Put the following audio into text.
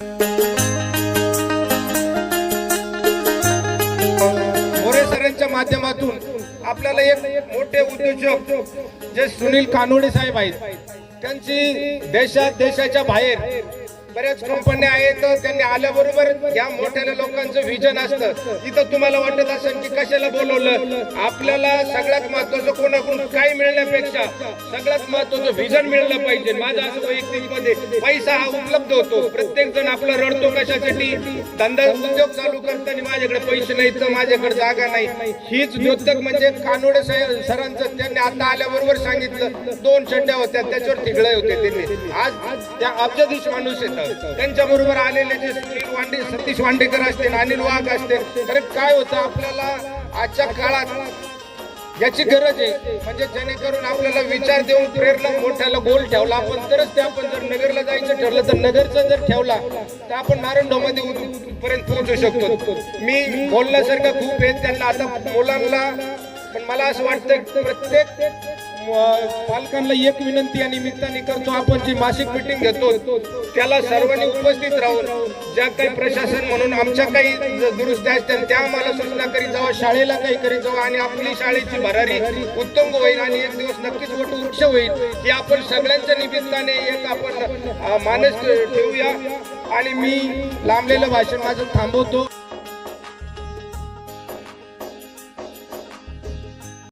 मोरे सरांच्या माध्यमातून आपल्याला एक मोठे उद्योजक जे सुनील कानोडे साहेब आहेत, त्यांची देशाच्या बाहेर बऱ्याच कंपन्या आहेत. त्यांनी आल्याबरोबर या मोठ्या लोकांचं विजन असतं. इथं तुम्हाला वाटत असेल की कशाला बोलवलं. आपल्याला सगळ्यात महत्वाचं कोणाकडून काय मिळण्यापेक्षा सगळ्यात महत्वाचं विजन मिळलं पाहिजे. माझं असं वैयक्तिक मध्ये पैसा हा उपलब्ध होतो. प्रत्येक जण आपला रडतो कशासाठी, धंदा उद्योग चालू करताना माझ्याकडे पैसे नाही तर माझ्याकडे जागा नाही. हीच द्योतक म्हणजे कानोडे सरांचं. त्यांनी आता आल्याबरोबर सांगितलं 2 चड्ड्या होत्या त्याच्यावर ठिगळे होते. त्यांनी आज त्या अब्जाधीश माणूस आहेत. त्यांच्या बरोबर आलेले जे सतीश वांडेकर असतील, अनिल वाघ असतील. तर काय होतं आपल्याला आजच्या काळात याची गरज आहे, म्हणजे जेणेकरून आपल्याला विचार देऊन प्रेरणा मोठ्याला गोल ठेवला आपण तरच ते. आपण जर नगरला जायचं ठरलं तर नगरचा जर ठेवला तर आपण नारायणगावमध्ये पर्यंत पोहोचू शकतो. मी बोलण्यासारखं खूप आहे त्यांना आता मुलांना, पण मला असं वाटतं प्रत्येक पालकांना एक विनंती या निमित्ताने करतो. आपण जी मासिक मीटिंग घेतो त्याला सर्वांनी उपस्थित राहून ज्या काही प्रशासन म्हणून आमच्या काही दुरुस्त्या असतील त्या आम्हाला सूचना करीत जावा, शाळेला काही करीत जावा आणि आपली शाळेची भरारी उत्तुंग होईल आणि एक दिवस नक्कीच वटवृक्ष होईल. ही आपण सगळ्यांच्या निमित्ताने एक आपण मानस ठेवूया. आणि मी लांबलेलं भाषण माझं थांबवतो.